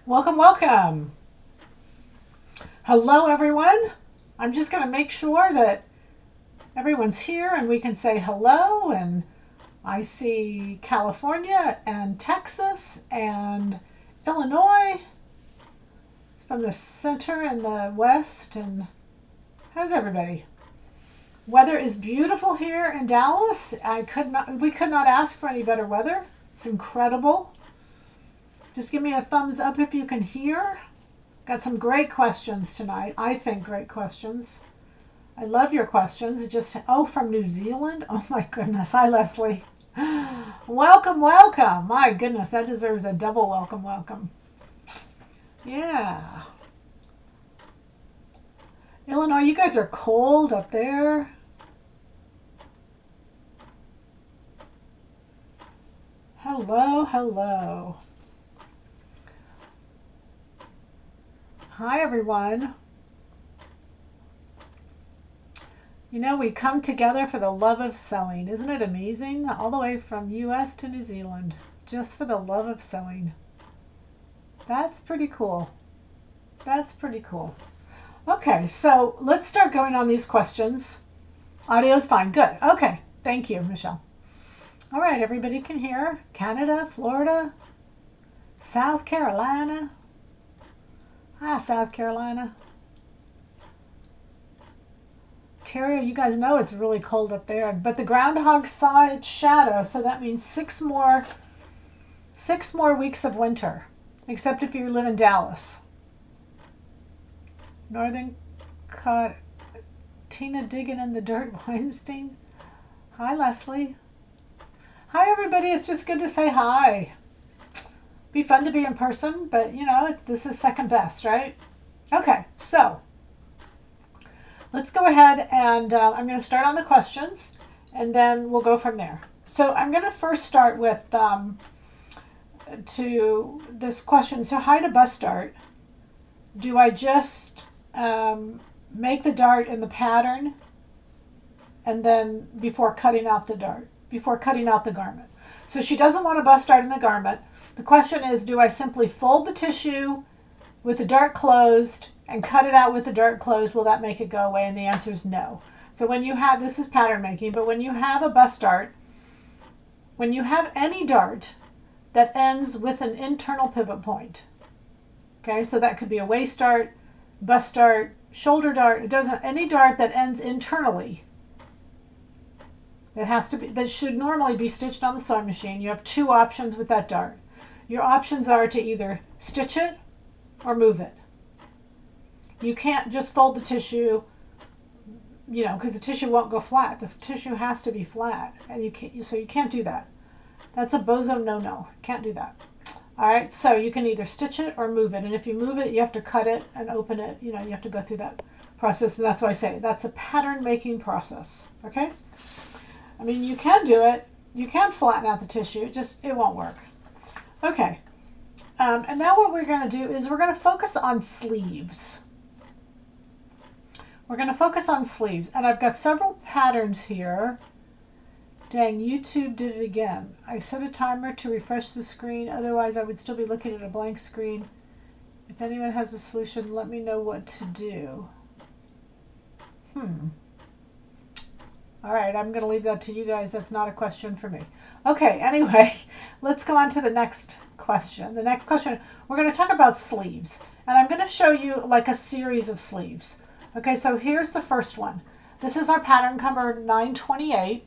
Welcome, welcome. Hello, everyone. I'm just going to make sure that everyone's here and we can say hello. And I see California and Texas and Illinois from the center and the west. And how's everybody? Weather is beautiful here in Dallas. We could not ask for any better weather. It's incredible. Just give me a thumbs up if you can hear. Got some great questions tonight. I think great questions. I love your questions. From New Zealand? Oh my goodness. Hi, Leslie. Welcome, welcome. My goodness, that deserves a double welcome, welcome. Yeah. Illinois, you guys are cold up there. Hello, hello. Hi, everyone. You know, we come together for the love of sewing. Isn't it amazing? All the way from US to New Zealand, just for the love of sewing. That's pretty cool. That's pretty cool. Okay, so let's start going on these questions. Audio's fine. Good. Okay. Thank you, Michelle. All right, everybody can hear. Canada, Florida, South Carolina. Hi, South Carolina. Ontario, you guys know it's really cold up there, but the groundhog saw its shadow, so that means six more weeks of winter, except if you live in Dallas. Northern caught Tina digging in the dirt. Weinstein. Hi, Leslie. Hi, everybody. It's just good to say hi. Be fun to be in person, but you know, this is second best, right? Okay, so let's go ahead and I'm going to start on the questions and then we'll go from there. So I'm going to first start with to this question. So hi to bust dart. Do I just make the dart in the pattern and then before cutting out the garment? So she doesn't want a bust dart in the garment. The question is, do I simply fold the tissue with the dart closed and cut it out with the dart closed? Will that make it go away? And the answer is no. So when you have, this is pattern making, but when you have a bust dart, when you have any dart that ends with an internal pivot point, okay, so that could be a waist dart, bust dart, shoulder dart, any dart that ends internally, that should normally be stitched on the sewing machine. You have two options with that dart. Your options are to either stitch it or move it. You can't just fold the tissue, because the tissue won't go flat. The tissue has to be flat, and you can't do that. That's a bozo no-no. Can't do that. All right, so you can either stitch it or move it, and if you move it, you have to cut it and open it. You have to go through that process, and that's why I say that's a pattern-making process. Okay. I mean, you can do it. You can flatten out the tissue. It won't work. Okay. And now what we're going to do is we're going to focus on sleeves. We're going to focus on sleeves. And I've got several patterns here. Dang, YouTube did it again. I set a timer to refresh the screen. Otherwise, I would still be looking at a blank screen. If anyone has a solution, let me know what to do. All right, I'm going to leave that to you guys. That's not a question for me. Okay, anyway, let's go on to the next question. The next question, we're going to talk about sleeves. And I'm going to show you like a series of sleeves. Okay, so here's the first one. This is our pattern number 928.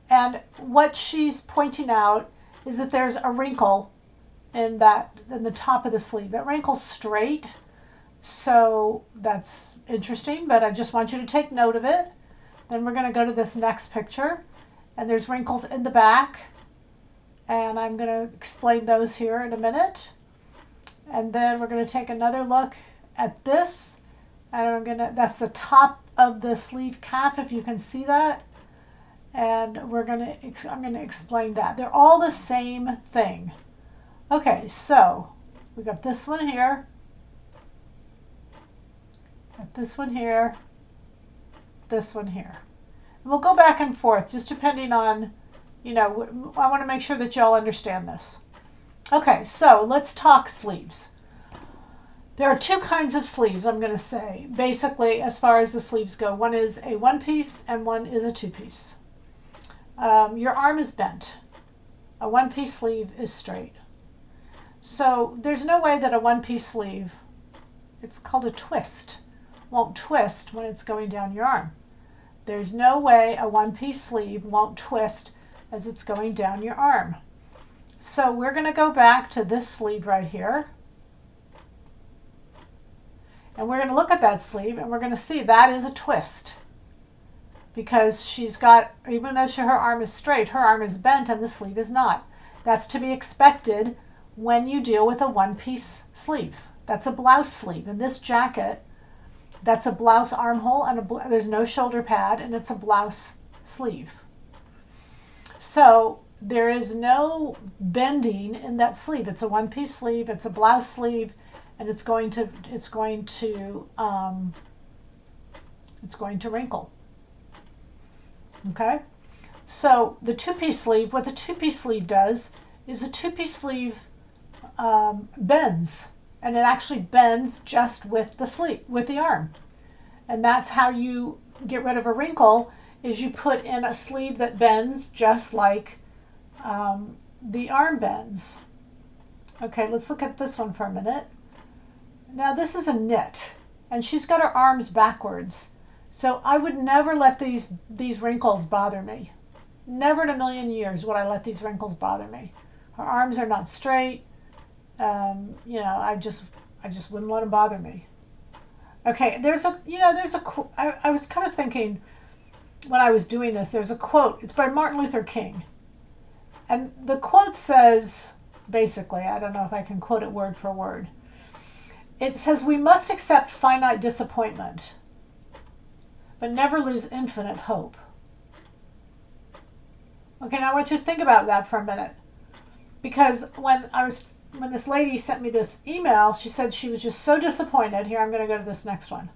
And what she's pointing out is that there's a wrinkle in the top of the sleeve. That wrinkle's straight, so that's interesting, but I just want you to take note of it. Then we're going to go to this next picture, and there's wrinkles in the back, and I'm going to explain those here in a minute. And then we're going to take another look at this, and that's the top of the sleeve cap, if you can see that. And I'm going to explain that. They're all the same thing. Okay, so we got this one here, got this one here, this one here. And we'll go back and forth just depending on, I want to make sure that y'all understand this. Okay, so let's talk sleeves. There are two kinds of sleeves, I'm going to say, basically, as far as the sleeves go. One is a one piece and one is a two piece. Your arm is bent. A one piece sleeve is straight. So there's no way that a one piece sleeve, it's called a twist, won't twist when it's going down your arm. There's no way a one piece sleeve won't twist as it's going down your arm. So we're going to go back to this sleeve right here. And we're going to look at that sleeve and we're going to see that is a twist. Because she's got, even though her arm is straight, her arm is bent and the sleeve is not. That's to be expected when you deal with a one-piece sleeve. That's a blouse sleeve. In this jacket, that's a blouse armhole and there's no shoulder pad and it's a blouse sleeve. So there is no bending in that sleeve. It's a one-piece sleeve, it's a blouse sleeve, and it's going to wrinkle. Okay? So the two-piece sleeve, what the two-piece sleeve does is a two-piece sleeve bends, and it actually bends just with the sleeve, with the arm. And that's how you get rid of a wrinkle, is you put in a sleeve that bends just like the arm bends. Okay, let's look at this one for a minute. Now this is a knit, and she's got her arms backwards. So I would never let these wrinkles bother me. Never in a million years would I let these wrinkles bother me. Her arms are not straight. I just wouldn't let them bother me. Okay, I was kind of thinking when I was doing this, there's a quote. It's by Martin Luther King. And the quote says, basically, I don't know if I can quote it word for word. It says, "We must accept finite disappointment, but never lose infinite hope." Okay, now I want you to think about that for a minute. Because when this lady sent me this email, she said she was just so disappointed. Here, I'm going to go to this next one.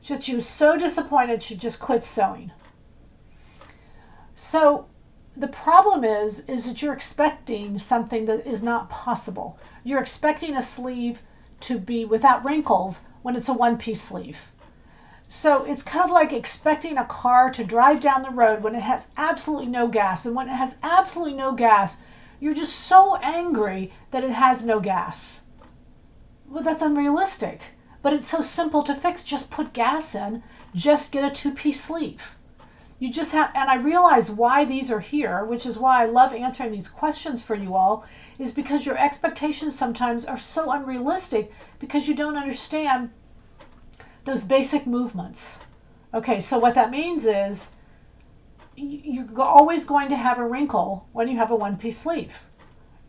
She said she was so disappointed she just quit sewing. So the problem is that you're expecting something that is not possible. You're expecting a sleeve to be without wrinkles when it's a one-piece sleeve. So it's kind of like expecting a car to drive down the road when it has absolutely no gas. And when it has absolutely no gas, you're just so angry that it has no gas. Well, that's unrealistic. But it's so simple to fix. Just put gas in. Just get a two-piece sleeve. You just have, and I realize why these are here, which is why I love answering these questions for you all, is because your expectations sometimes are so unrealistic because you don't understand those basic movements. Okay, so what that means is you're always going to have a wrinkle when you have a one-piece sleeve.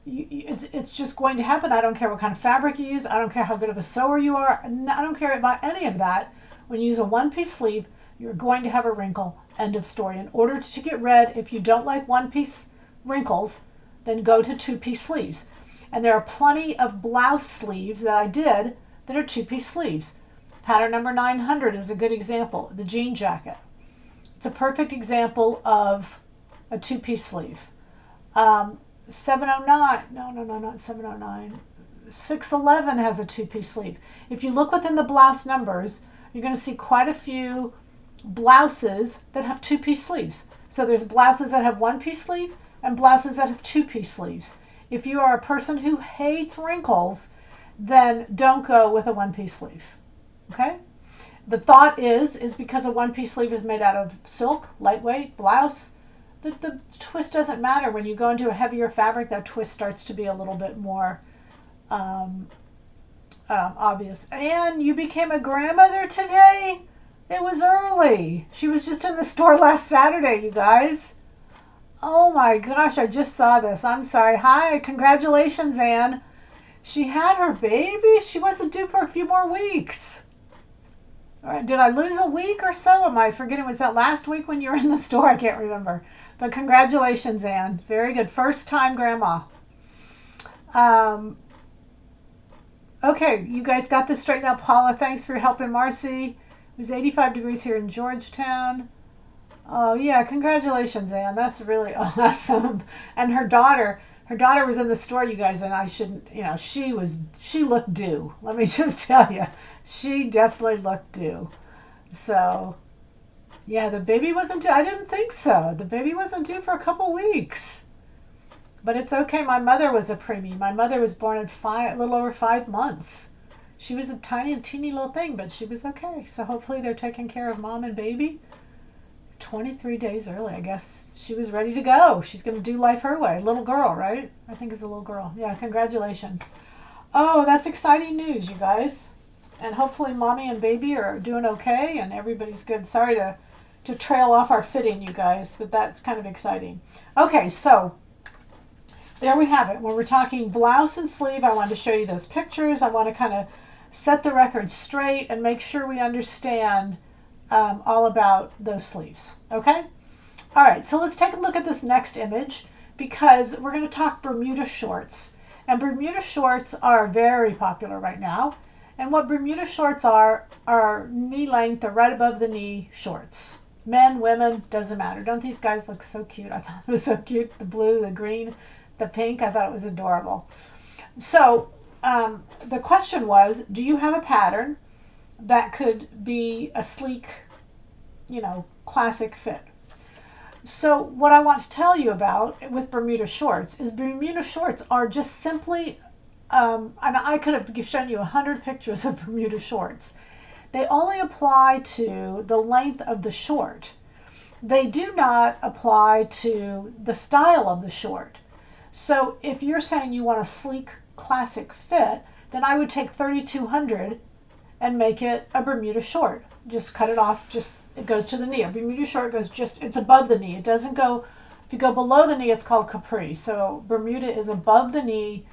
It's just going to happen. I don't care what kind of fabric you use. I don't care how good of a sewer you are. I don't care about any of that. When you use a one-piece sleeve, you're going to have a wrinkle. End of story. In order to get rid, if you don't like one-piece wrinkles, then go to two-piece sleeves. And there are plenty of blouse sleeves that I did that are two-piece sleeves. Pattern number 900 is a good example, the jean jacket. It's a perfect example of a two-piece sleeve. 709, no, not 709. 611 has a two-piece sleeve. If you look within the blouse numbers, you're going to see quite a few blouses that have two-piece sleeves. So there's blouses that have one-piece sleeve and blouses that have two-piece sleeves. If you are a person who hates wrinkles, then don't go with a one-piece sleeve. Okay? The thought is because a one-piece sleeve is made out of silk, lightweight, blouse, the twist doesn't matter. When you go into a heavier fabric, that twist starts to be a little bit more obvious. And you became a grandmother today? It was early. She was just in the store last Saturday, you guys. Oh my gosh, I just saw this. I'm sorry. Hi, congratulations, Anne. She had her baby. She wasn't due for a few more weeks. All right, did I lose a week or so? Am I forgetting? Was that last week when you were in the store? I can't remember. But congratulations, Anne. Very good. First time grandma. Okay, you guys got this straightened out. Paula, thanks for helping Marcy. It was 85 degrees here in Georgetown. Oh, yeah, congratulations, Anne. That's really awesome. And her daughter, Her daughter was in the store, you guys, and I shouldn't, she looked due. Let me just tell you, she definitely looked due. So, yeah, the baby wasn't due. I didn't think so. The baby wasn't due for a couple weeks. But it's okay. My mother was a preemie. My mother was born at a little over 5 months. She was a tiny, teeny little thing, but she was okay. So hopefully they're taking care of mom and baby. It's 23 days early. I guess she was ready to go. She's going to do life her way. Little girl, right? I think it's a little girl. Yeah, congratulations. Oh, that's exciting news, you guys. And hopefully mommy and baby are doing okay and everybody's good. Sorry to trail off our fitting, you guys, but that's kind of exciting. Okay, so there we have it. When we're talking blouse and sleeve, I wanted to show you those pictures. I want to kind of set the record straight and make sure we understand all about those sleeves. Okay? All right, so let's take a look at this next image because we're going to talk Bermuda shorts. And Bermuda shorts are very popular right now. And what Bermuda shorts are knee length or right above the knee shorts. Men, women, doesn't matter. Don't these guys look so cute? I thought it was so cute. The blue, the green, the pink. I thought it was adorable. So the question was, do you have a pattern that could be a sleek, classic fit? So what I want to tell you about with Bermuda shorts is Bermuda shorts are just simply, and I could have shown you 100 pictures of Bermuda shorts. They only apply to the length of the short. They do not apply to the style of the short. So if you're saying you want a sleek, classic fit, then I would take 3200 and make it a Bermuda short. Just cut it off, it goes to the knee. A Bermuda short it's above the knee. It doesn't go, if you go below the knee, it's called capri. So Bermuda is above the knee,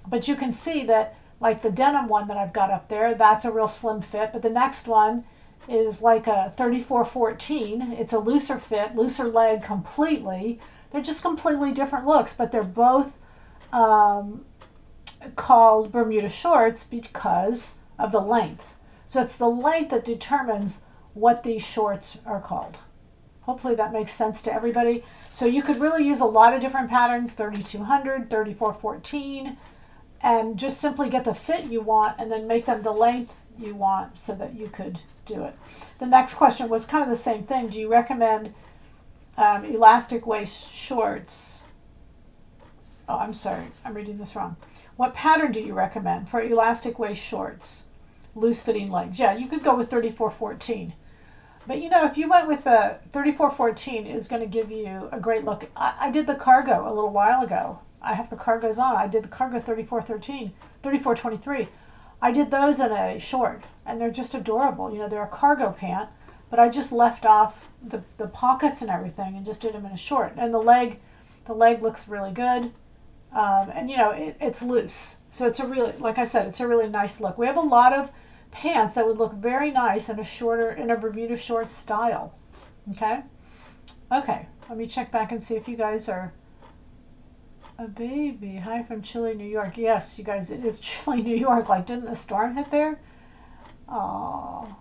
but you can see that like the denim one that I've got up there, that's a real slim fit, but the next one is like a 3414. It's a looser fit, looser leg completely. They're just completely different looks, but they're both called Bermuda shorts because of the length. So it's the length that determines what these shorts are called. Hopefully that makes sense to everybody. So you could really use a lot of different patterns, 3200, 3414, and just simply get the fit you want and then make them the length you want so that you could do it. The next question was kind of the same thing. Do you recommend elastic waist shorts? Oh, I'm sorry, I'm reading this wrong. What pattern do you recommend for elastic waist shorts? Loose fitting legs. Yeah, you could go with 3414. But if you went with a 3414 is going to give you a great look. I did the cargo a little while ago. I have the cargos on. I did the cargo 3413, 3423. I did those in a short and they're just adorable. They're a cargo pant, but I just left off the pockets and everything and just did them in a short. And the leg looks really good. And it's loose. So it's like I said, it's a really nice look. We have a lot of pants that would look very nice in a Bermuda short style. Okay, let me check back and see if you guys are a baby. Hi from chilly New York. Yes, you guys, it is chilly New York. Like, didn't the storm hit there? Oh,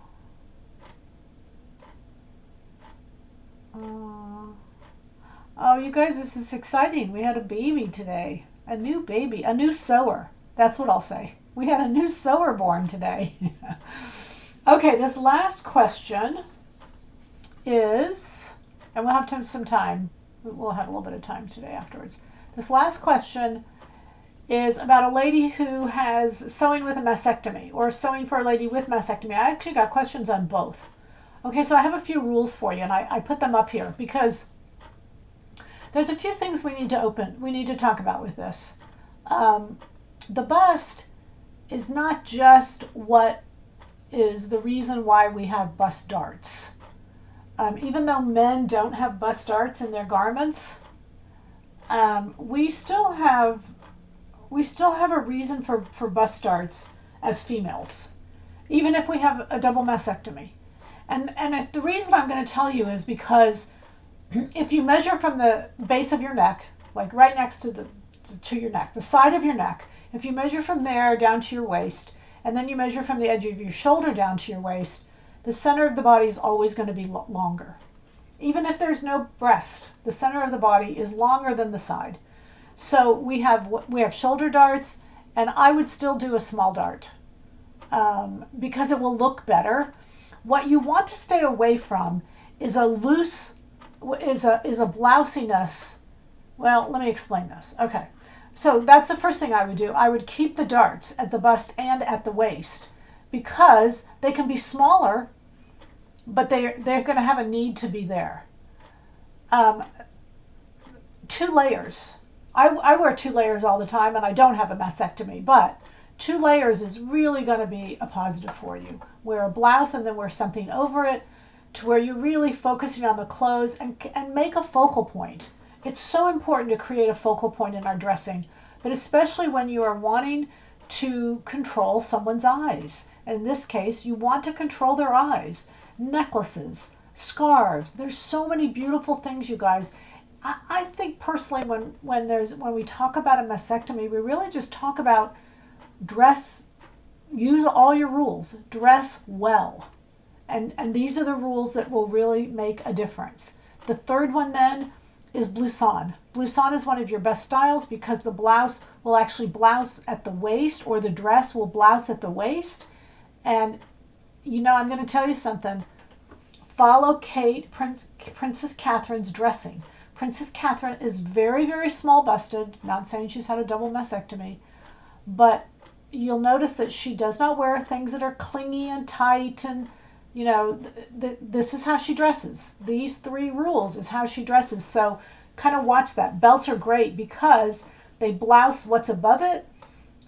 you guys, this is exciting. We had a baby today, a new baby, a new sewer. That's what I'll say. We had a new sewer born today. Okay, this last question is, and we'll have some time. We'll have a little bit of time today afterwards. This last question is about a lady who has sewing with a mastectomy or sewing for a lady with mastectomy. I actually got questions on both. Okay, so I have a few rules for you, and I put them up here because there's a few things we need to talk about with this. The bust is not just what is the reason why we have bust darts. Even though men don't have bust darts in their garments, we still have a reason for bust darts as females, even if we have a double mastectomy. And the reason I'm going to tell you is because if you measure from the base of your neck, like right next to your neck, the side of your neck, if you measure from there down to your waist, and then you measure from the edge of your shoulder down to your waist, the center of the body is always going to be longer. Even if there's no breast, the center of the body is longer than the side. So we have shoulder darts, and I would still do a small dart because it will look better. What you want to stay away from is a loose is a blousiness. Well, let me explain this. Okay. So that's the first thing I would do. I would keep the darts at the bust and at the waist because they can be smaller, but they're going to have a need to be there. Um, 2 layers. I wear 2 layers all the time, and I don't have a mastectomy, but 2 layers is really going to be a positive for you. Wear a blouse and then wear something over it to where you're really focusing on the clothes and make a focal point. It's so important to create a focal point in our dressing, but especially when you are wanting to control someone's eyes. And in this case, you want to control their eyes. Necklaces, scarves. There's so many beautiful things, you guys. I think personally, when we talk about a mastectomy, we really just talk about dress. Use all your rules. Dress well, and these are the rules that will really make a difference. The third one then is blouson. Blouson is one of your best styles because the blouse will actually blouse at the waist, or the dress will blouse at the waist. And I'm going to tell you something. Follow Princess Catherine's dressing. Princess Catherine is very, very small busted. Not saying she's had a double mastectomy, but you'll notice that she does not wear things that are clingy and tight, and this is how she dresses. These 3 rules is how she dresses. So kind of watch that. Belts are great because they blouse what's above it,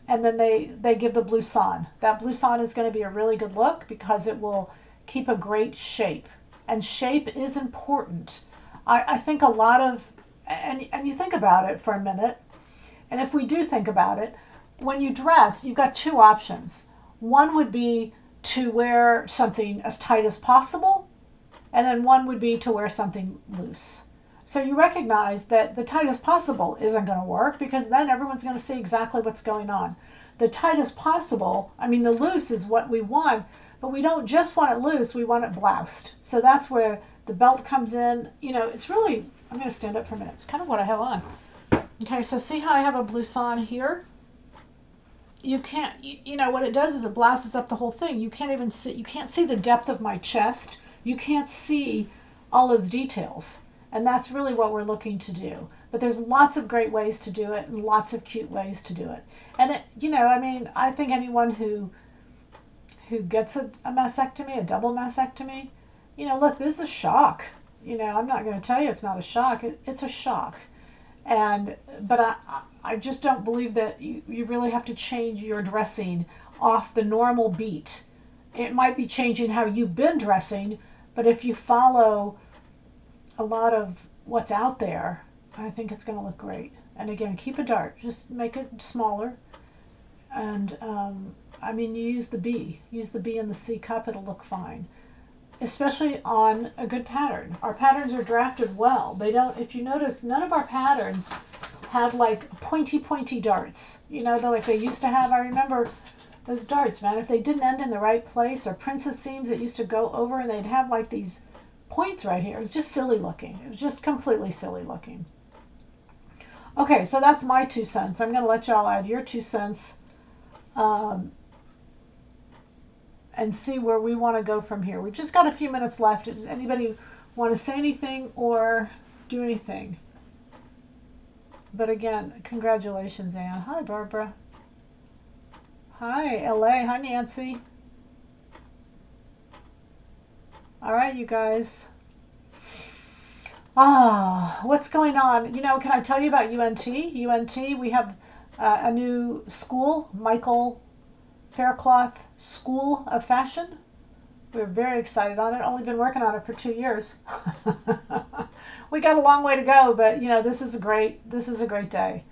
and then they give the blouson. That blouson is going to be a really good look because it will keep a great shape, and shape is important. I think a lot of, and you think about it for a minute, and if we do think about it, when you dress, you've got 2 options. One would be to wear something as tight as possible, and then one would be to wear something loose. So you recognize that the tight as possible isn't going to work because then everyone's going to see exactly what's going on. The tight as possible, the loose is what we want, but we don't just want it loose, we want it bloused. So that's where the belt comes in. It's really, I'm going to stand up for a minute. It's kind of what I have on. Okay, so see how I have a blouson here? You can't, what it does is it blouses up the whole thing. You can't see the depth of my chest. You can't see all those details. And that's really what we're looking to do. But there's lots of great ways to do it and lots of cute ways to do it. And I think anyone who gets a mastectomy, a double mastectomy, look, this is a shock. I'm not going to tell you it's not a shock. It's a shock. But I just don't believe that you really have to change your dressing off the normal beat. It might be changing how you've been dressing, but if you follow a lot of what's out there, I think it's going to look great. And again, keep a dart. Just make it smaller. And, you use the B. Use the B and the C cup. It'll look fine. Especially on a good pattern. Our patterns are drafted well. They don't, if you notice, none of our patterns have like pointy darts. They're like they used to have. I remember those darts, man. If they didn't end in the right place, or princess seams that used to go over and they'd have like these points right here. It was just silly looking. It was just completely silly looking. Okay, so that's my 2 cents. I'm going to let y'all add your 2 cents and see where we want to go from here. We've just got a few minutes left. Does anybody want to say anything or do anything? But again, congratulations, Anne. Hi, Barbara. Hi, LA. Hi, Nancy. All right, you guys. What's going on? Can I tell you about UNT? UNT, we have a new school, Michael Faircloth School of Fashion. We're very excited on it. Only been working on it for 2 years. We got a long way to go, but this is a great day.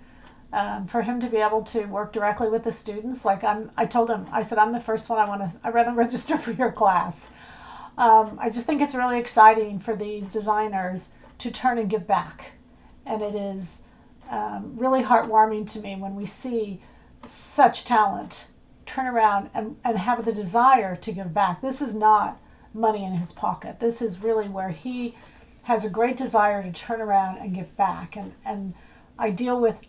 For him to be able to work directly with the students, I told him, I said, I'm the first one I want to register for your class. I just think it's really exciting for these designers to turn and give back. And it is really heartwarming to me when we see such talent turn around and have the desire to give back. This is not money in his pocket. This is really where he has a great desire to turn around and give back. And I deal with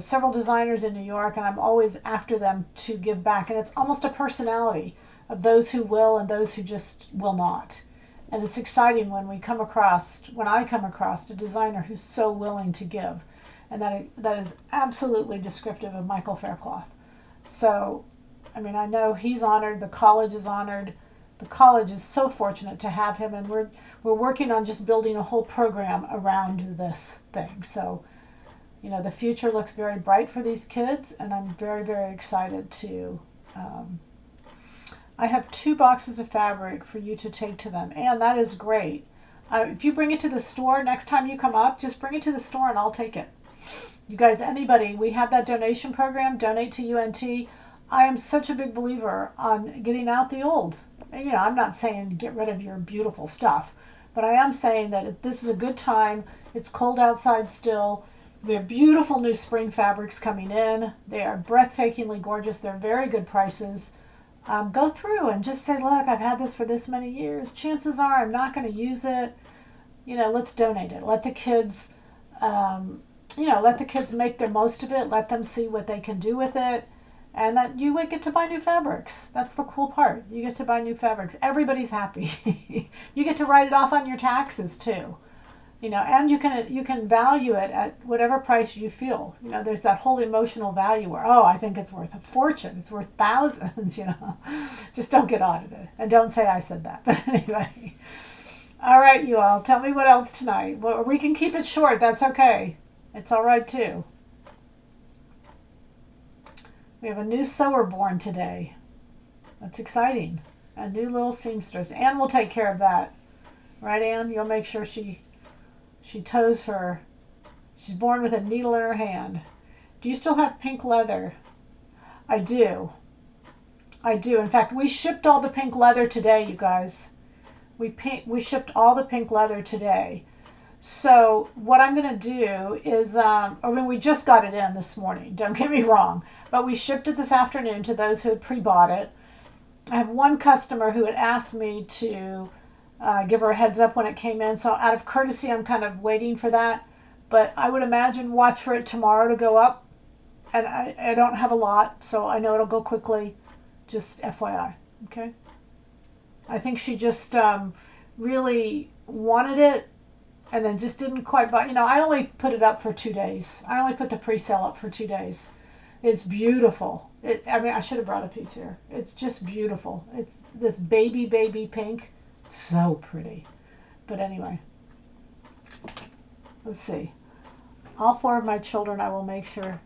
several designers in New York, and I'm always after them to give back. And it's almost a personality of those who will and those who just will not. And it's exciting when I come across a designer who's so willing to give. And that is absolutely descriptive of Michael Faircloth. So, I mean, I know he's honored, the college is honored. The college is so fortunate to have him, and we're working on just building a whole program around this thing. So, the future looks very bright for these kids, and I'm very, very excited to. I have 2 boxes of fabric for you to take to them, and that is great. If you bring it to the store next time you come up, just bring it to the store and I'll take it. You guys, anybody, we have that donation program, Donate to UNT. I am such a big believer on getting out the old. I'm not saying get rid of your beautiful stuff, but I am saying that this is a good time. It's cold outside still. We have beautiful new spring fabrics coming in. They are breathtakingly gorgeous. They're very good prices. Go through and just say, look, I've had this for this many years. Chances are I'm not going to use it. Let's donate it. Let the kids, let the kids make the most of it. Let them see what they can do with it. And that you get to buy new fabrics. That's the cool part. You get to buy new fabrics. Everybody's happy. You get to write it off on your taxes too. And you can value it at whatever price you feel. There's that whole emotional value where, I think it's worth a fortune. It's worth thousands, Just don't get audited. And don't say I said that. But anyway. All right, you all. Tell me what else tonight. Well, we can keep it short. That's okay. It's all right too. We have a new sewer born today. That's exciting. A new little seamstress. Anne will take care of that. Right, Anne? You'll make sure she tows her. She's born with a needle in her hand. Do you still have pink leather? I do. In fact, we shipped all the pink leather today, you guys. We shipped all the pink leather today. So what I'm going to do is, we just got it in this morning. Don't get me wrong. But we shipped it this afternoon to those who had pre-bought it. I have one customer who had asked me to give her a heads up when it came in. So out of courtesy, I'm kind of waiting for that. But I would imagine watch for it tomorrow to go up. And I don't have a lot, so I know it'll go quickly. Just FYI, okay? I think she just really wanted it and then just didn't quite buy. I only put it up for 2 days. I only put the pre-sale up for 2 days. It's beautiful. I should have brought a piece here. It's just beautiful. It's this baby pink. So pretty. But anyway, let's see. All 4 of my children, I will make sure.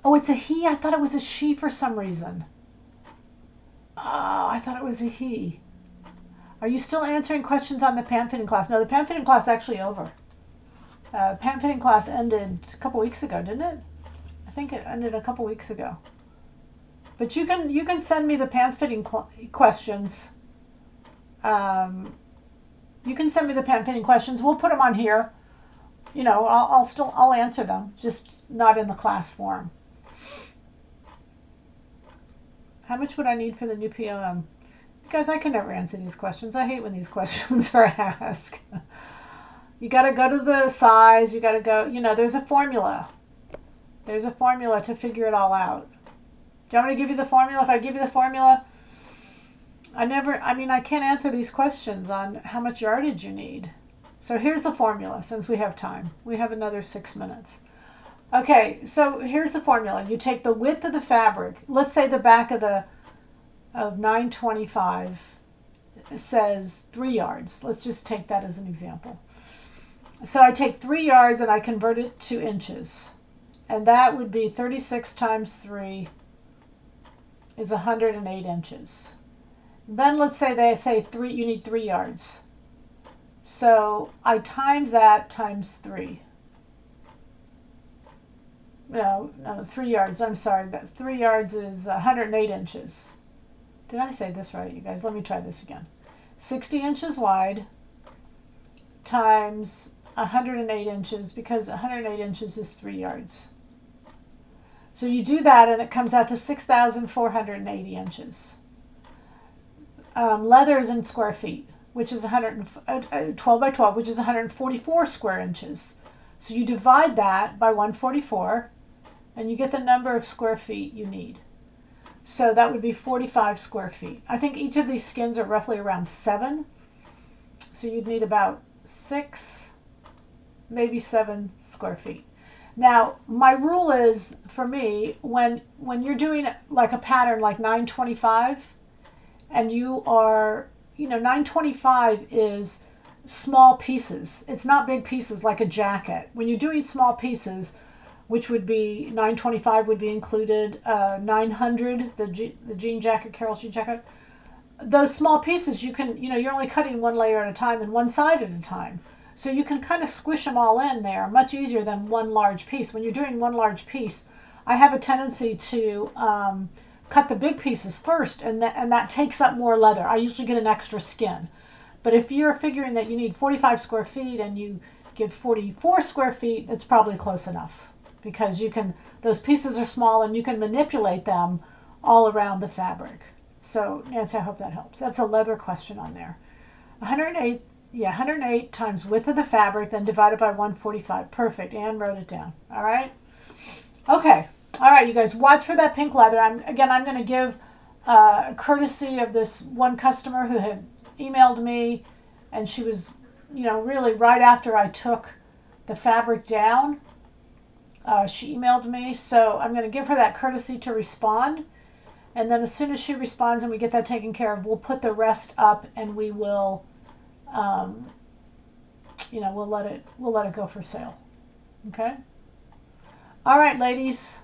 Oh, it's a he. I thought it was a she for some reason. Oh, I thought it was a he. Are you still answering questions on the pan fitting class? No, the pan fitting class is actually over. Pan fitting class ended a couple weeks ago, didn't it? I think it ended a couple weeks ago. But you can send me the pan fitting questions. You can send me the pan fitting questions. We'll put them on here. I'll answer them, just not in the class form. How much would I need for the new POM? Guys, I can never answer these questions. I hate when these questions are asked. You got to go to the size. You got to go, there's a formula. There's a formula to figure it all out. Do you want me to give you the formula? If I give you the formula, I can't answer these questions on how much yardage you need. So here's the formula, since we have time. We have another 6 minutes. Okay, so here's the formula. You take the width of the fabric. Let's say the back of 925 says 3 yards. Let's just take that as an example. So I take 3 yards and I convert it to inches. And that would be 36 times 3 is 108 inches. Then let's say they say you need 3 yards. So I times that times 3. No, 3 yards. I'm sorry. That 3 yards is 108 inches. Did I say this right, you guys? Let me try this again. 60 inches wide times 108 inches, because 108 inches is 3 yards. So you do that and it comes out to 6,480 inches. Leather is in square feet, which is 12 by 12, which is 144 square inches. So you divide that by 144 and you get the number of square feet you need. So that would be 45 square feet. I think each of these skins are roughly around 7. So you'd need about 6, maybe 7 square feet. Now, my rule is, for me, when you're doing like a pattern like 925, and you are, 925 is small pieces. It's not big pieces like a jacket. When you're doing small pieces, which would be 925 would be included, 900, the jean jacket, Carol's jean jacket, those small pieces you can, you're only cutting one layer at a time and one side at a time. So you can kind of squish them all in there much easier than one large piece. When you're doing one large piece, I have a tendency to cut the big pieces first, and that takes up more leather. I usually get an extra skin. But if you're figuring that you need 45 square feet and you get 44 square feet, it's probably close enough, because those pieces are small and you can manipulate them all around the fabric. So Nancy, I hope that helps. That's a leather question on there. 108 times width of the fabric, then divided by 145. Perfect. Anne wrote it down. All right. Okay. All right, you guys, watch for that pink leather. I'm going to give courtesy of this one customer who had emailed me, and she was, really right after I took the fabric down. She emailed me, so I'm going to give her that courtesy to respond. And then as soon as she responds and we get that taken care of, we'll put the rest up, and we will, we'll let it go for sale. Okay. All right, ladies.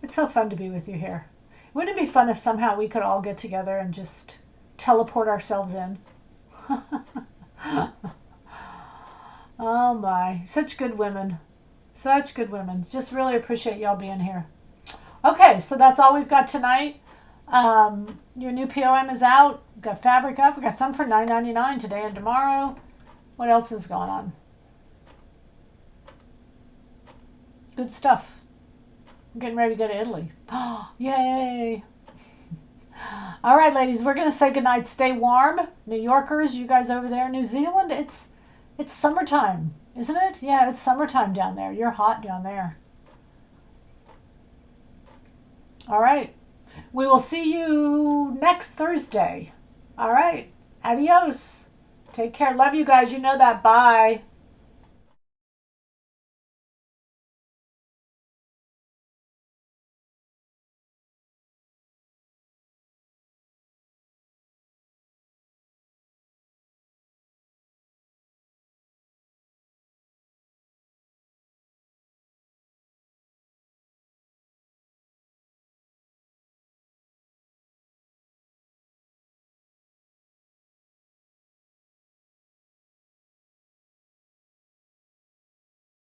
It's so fun to be with you here. Wouldn't it be fun if somehow we could all get together and just teleport ourselves in? Oh my, such good women. Such good women. Just really appreciate y'all being here. Okay, so that's all we've got tonight. Your new POM is out. We've got fabric up. We've got some for $9.99 today and tomorrow. What else is going on? Good stuff. I'm getting ready to go to Italy. Oh, yay. All right, ladies, we're going to say goodnight. Stay warm. New Yorkers, you guys over there. New Zealand, it's summertime, isn't it? Yeah, it's summertime down there. You're hot down there. All right. We will see you next Thursday. All right. Adios. Take care. Love you guys. You know that. Bye.